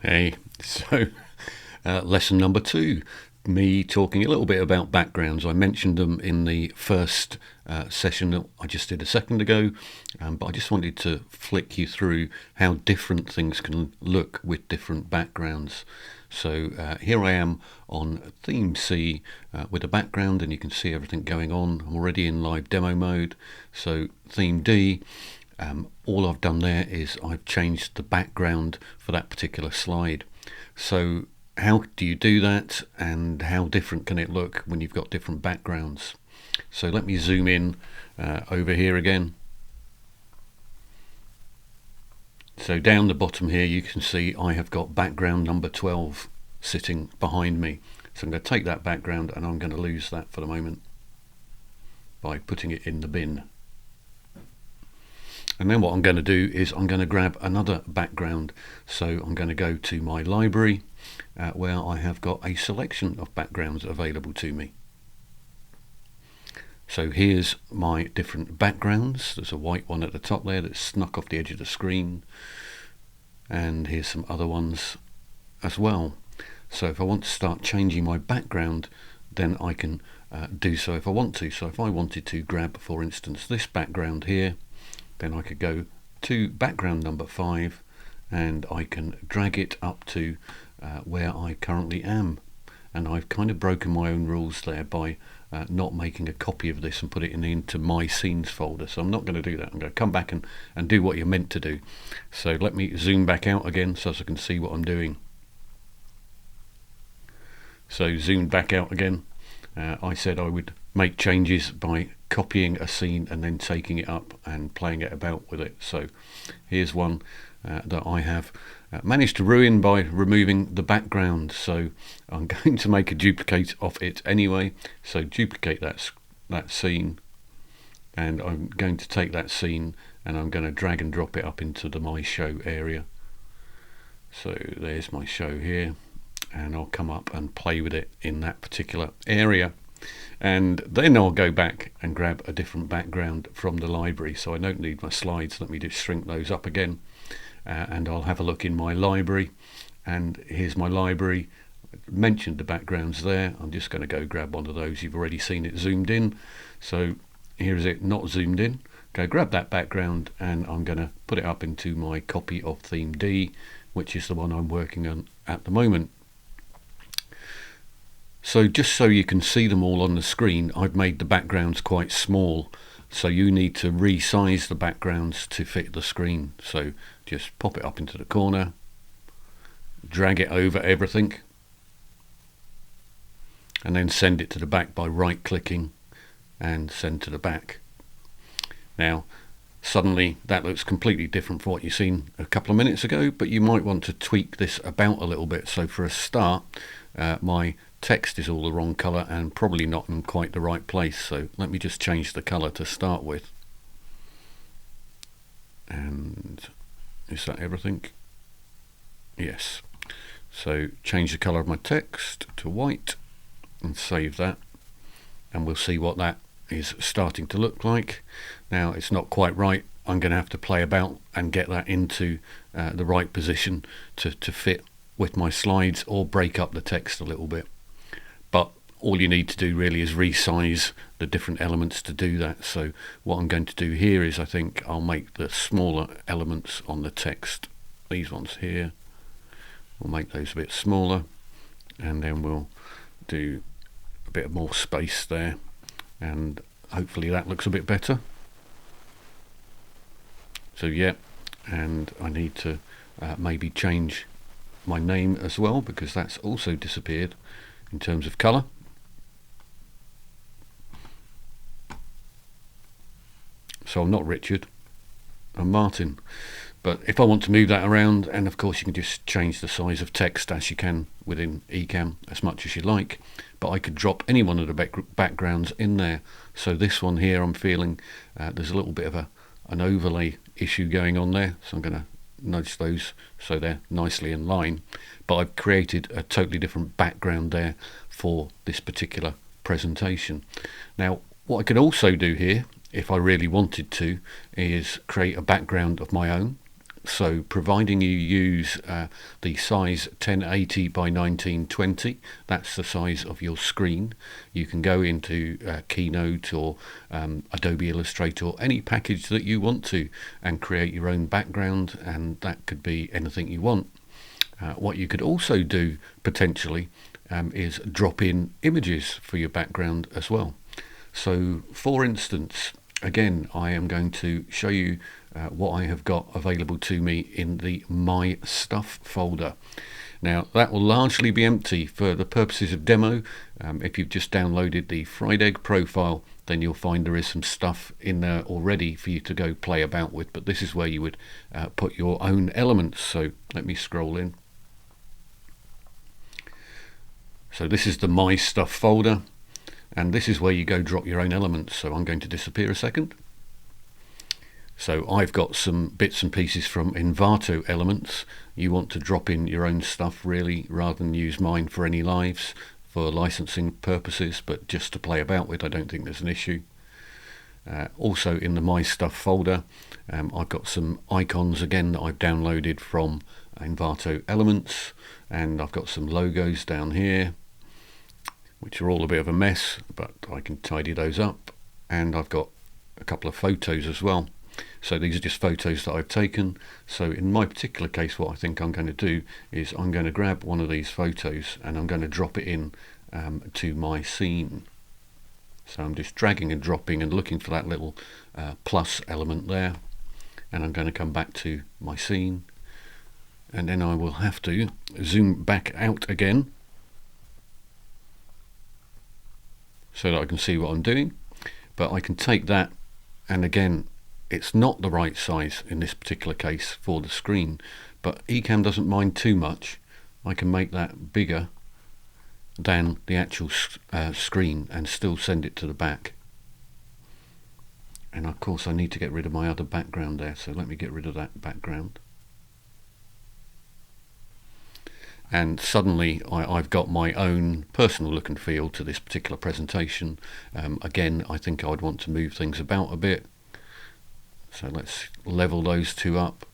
Hey, so lesson number 2, me talking a little bit about backgrounds. I mentioned them in the first session that I just did a second ago, but I just wanted to flick you through how different things can look with different backgrounds. So here I am on theme C with a background, and you can see everything going on. I'm already in live demo mode. So theme D. All I've done there is I've changed the background for that particular slide. So how do you do that, and how different can it look when you've got different backgrounds? So let me zoom in over here again. So down the bottom here you can see I have got background number 12 sitting behind me. So I'm going to take that background and I'm going to lose that for the moment by putting it in the bin. And then what I'm going to do is I'm going to grab another background. So I'm going to go to my library where I have got a selection of backgrounds available to me. So here's my different backgrounds. There's a white one at the top there that's snuck off the edge of the screen. And here's some other ones as well. So if I want to start changing my background, then I can do so if I want to. So if I wanted to grab, for instance, this background here, then I could go to background number 5 and I can drag it up to where I currently am. And I've kind of broken my own rules there by not making a copy of this and put it into my scenes folder. So I'm not going to do that. I'm going to come back and do what you're meant to do. So let me zoom back out again so I can see what I'm doing. So zoomed back out again. I said I would make changes by copying a scene and then taking it up and playing it about with it. So here's one that I have managed to ruin by removing the background. So I'm going to make a duplicate of it anyway. So duplicate that scene, and I'm going to take that scene and I'm going to drag and drop it up into the My Show area. So there's my show here, and I'll come up and play with it in that particular area. And then I'll go back and grab a different background from the library. So I don't need my slides. Let me just shrink those up again. And I'll have a look in my library. And here's my library. I mentioned the backgrounds there. I'm just going to go grab one of those. You've already seen it zoomed in. So here's it not zoomed in. Go grab that background and I'm going to put it up into my copy of theme D, which is the one I'm working on at the moment. So just so you can see them all on the screen, I've made the backgrounds quite small. So you need to resize the backgrounds to fit the screen. So just pop it up into the corner, drag it over everything, and then send it to the back by right clicking and send to the back. Now suddenly that looks completely different from what you've seen a couple of minutes ago, but you might want to tweak this about a little bit. So for a start, my text is all the wrong color and probably not in quite the right place. So let me just change the color to start with. And is that everything? Yes. So change the color of my text to white and save that, and we'll see what that is starting to look like. Now it's not quite right. I'm going to have to play about and get that into the right position to fit with my slides, or break up the text a little bit. But all you need to do really is resize the different elements to do that. So what I'm going to do here is I think I'll make the smaller elements on the text, these ones here, we'll make those a bit smaller, and then we'll do a bit more space there, and hopefully that looks a bit better. So yeah, and I need to maybe change my name as well, because that's also disappeared in terms of color. So I'm not Richard, I'm Martin. But if I want to move that around, and of course you can just change the size of text as you can within Ecamm as much as you like, but I could drop any one of the backgrounds in there. So this one here, I'm feeling there's a little bit of an overlay issue going on there, so I'm going to nudge those so they're nicely in line. But I've created a totally different background there for this particular presentation. Now what I could also do here, if I really wanted to, is create a background of my own. So providing you use the size 1080 by 1920, that's the size of your screen, you can go into Keynote or Adobe Illustrator or any package that you want to and create your own background, and that could be anything you want. What you could also do potentially is drop in images for your background as well. So for instance, again, I am going to show you what I have got available to me in the My Stuff folder. Now that will largely be empty for the purposes of demo. If you've just downloaded the Fried Egg profile, then you'll find there is some stuff in there already for you to go play about with, but this is where you would put your own elements. So let me scroll in. So this is the My Stuff folder, and this is where you go drop your own elements. So I'm going to disappear a second. So I've got some bits and pieces from Envato Elements. You want to drop in your own stuff really, rather than use mine for any lives for licensing purposes, but just to play about with. I don't think there's an issue. Also in the My Stuff folder, I've got some icons again that I've downloaded from Envato Elements, and I've got some logos down here which are all a bit of a mess, but I can tidy those up. And I've got a couple of photos as well. So these are just photos that I've taken. So in my particular case, what I think I'm going to do is I'm going to grab one of these photos and I'm going to drop it in to my scene. So I'm just dragging and dropping and looking for that little plus element there. And I'm going to come back to my scene. And then I will have to zoom back out again, so that I can see what I'm doing. But I can take that, and again, it's not the right size in this particular case for the screen, but Ecamm doesn't mind too much. I can make that bigger than the actual screen and still send it to the back. And of course I need to get rid of my other background there, so let me get rid of that background. And suddenly I've got my own personal look and feel to this particular presentation. Again, I think I'd want to move things about a bit. So let's level those two up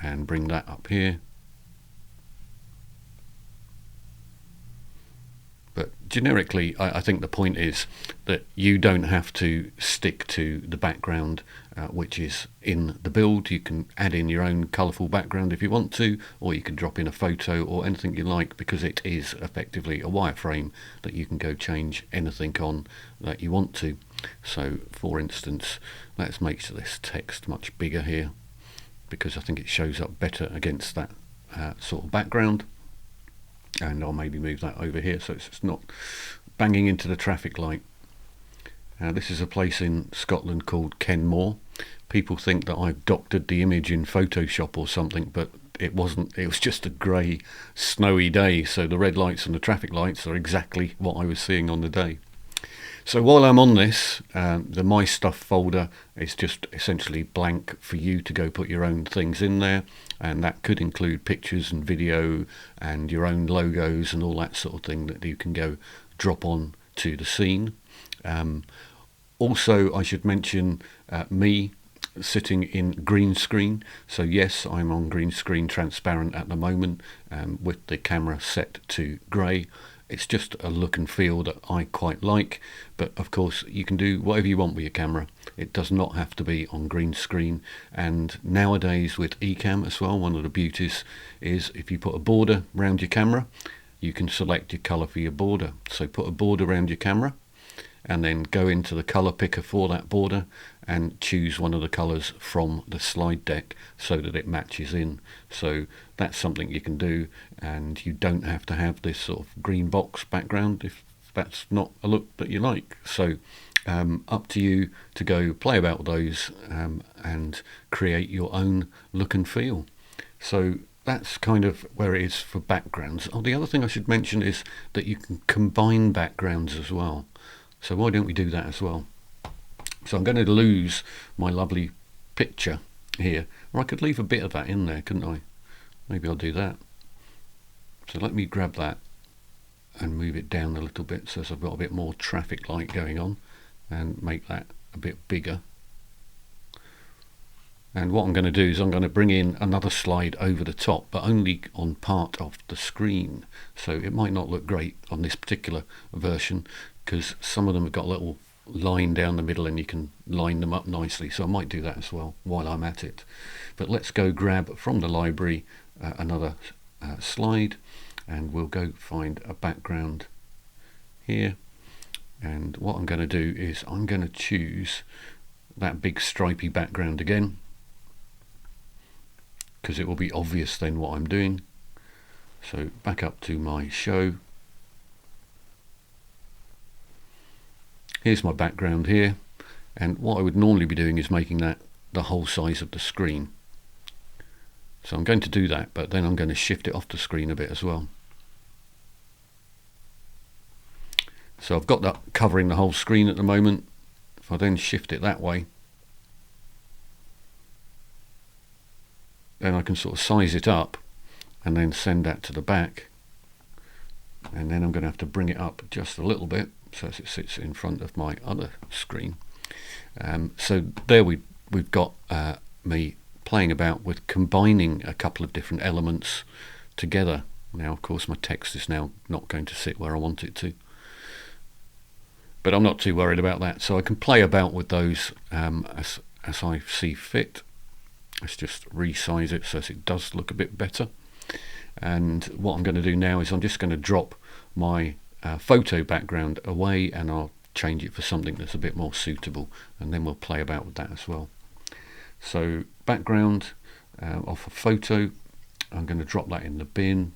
and bring that up here. But generically, I think the point is that you don't have to stick to the background which is in the build. You can add in your own colourful background if you want to, or you can drop in a photo or anything you like, because it is effectively a wireframe that you can go change anything on that you want to. So for instance, let's make this text much bigger here, because I think it shows up better against that sort of background. And I'll maybe move that over here so it's not banging into the traffic light. This is a place in Scotland called Kenmore. People think that I've doctored the image in Photoshop or something, but it wasn't. It was just a grey, snowy day, so the red lights and the traffic lights are exactly what I was seeing on the day. So while I'm on this, the My Stuff folder is just essentially blank for you to go put your own things in there, and that could include pictures and video and your own logos and all that sort of thing that you can go drop on to the scene. Also, I should mention me sitting in green screen. So yes, I'm on green screen transparent at the moment with the camera set to grey. It's just a look and feel that I quite like, but of course you can do whatever you want with your camera. It does not have to be on green screen. And nowadays with Ecamm as well, one of the beauties is if you put a border around your camera, you can select your colour for your border. So put a border around your camera and then go into the colour picker for that border and choose one of the colours from the slide deck so that it matches in. So that's something you can do, and you don't have to have this sort of green box background if that's not a look that you like. So up to you to go play about those and create your own look and feel. So that's kind of where it is for backgrounds. Oh, the other thing I should mention is that you can combine backgrounds as well. So why don't we do that as well? So I'm going to lose my lovely picture here, or I could leave a bit of that in there, couldn't I? Maybe I'll do that. So let me grab that and move it down a little bit so I've got a bit more traffic light going on, and make that a bit bigger. And what I'm going to do is I'm going to bring in another slide over the top, but only on part of the screen. So it might not look great on this particular version because some of them have got a little line down the middle and you can line them up nicely. So I might do that as well while I'm at it. But let's go grab from the library another slide, and we'll go find a background here. And what I'm going to do is I'm going to choose that big stripy background again, because it will be obvious then what I'm doing. So back up to my show. Here's my background here, and what I would normally be doing is making that the whole size of the screen. So I'm going to do that, but then I'm going to shift it off the screen a bit as well. So I've got that covering the whole screen at the moment. If I then shift it that way, then I can sort of size it up and then send that to the back. And then I'm going to have to bring it up just a little bit so as it sits in front of my other screen. So there we've got me playing about with combining a couple of different elements together. Now of course my text is now not going to sit where I want it to, but I'm not too worried about that. So I can play about with those as I see fit. Let's just resize it so it does look a bit better. And what I'm going to do now is I'm just going to drop my photo background away, and I'll change it for something that's a bit more suitable, and then we'll play about with that as well. So background off a photo, I'm going to drop that in the bin,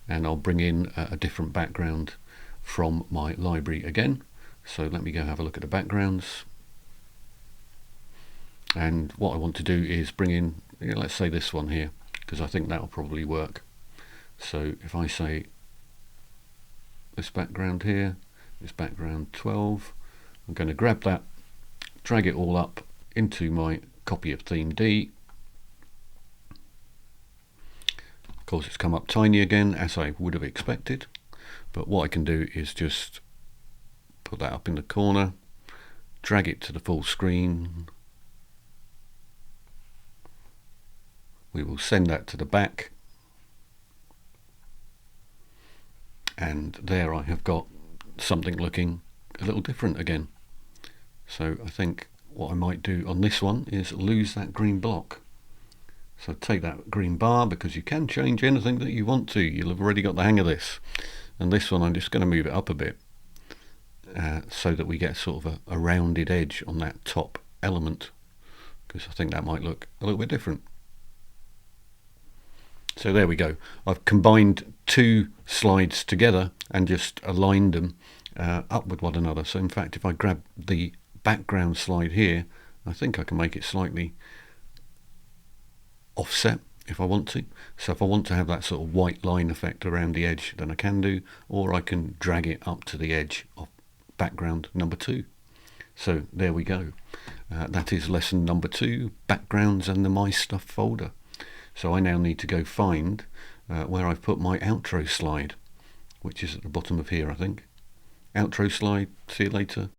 and I'll bring in a different background from my library again. So let me go have a look at the backgrounds. And what I want to do is bring in, let's say this one here, because I think that will probably work. So if I say this background here, this background 12, I'm going to grab that, drag it all up into my copy of theme D. Of course it's come up tiny again, as I would have expected, but what I can do is just put that up in the corner, drag it to the full screen. We will send that to the back, and there I have got something looking a little different again. So I think what I might do on this one is lose that green block. So take that green bar, because you can change anything that you want to. You'll have already got the hang of this. And this one I'm just going to move it up a bit so that we get sort of a rounded edge on that top element, because I think that might look a little bit different. So there we go. I've combined two slides together and just aligned them up with one another. So in fact, if I grab the background slide here, I think I can make it slightly offset if I want to. So if I want to have that sort of white line effect around the edge, then I can do, or I can drag it up to the edge of background number 2. So there we go. That is lesson number 2, backgrounds and the My Stuff folder. So I now need to go find where I've put my outro slide, which is at the bottom of here, I think. Outro slide, see you later.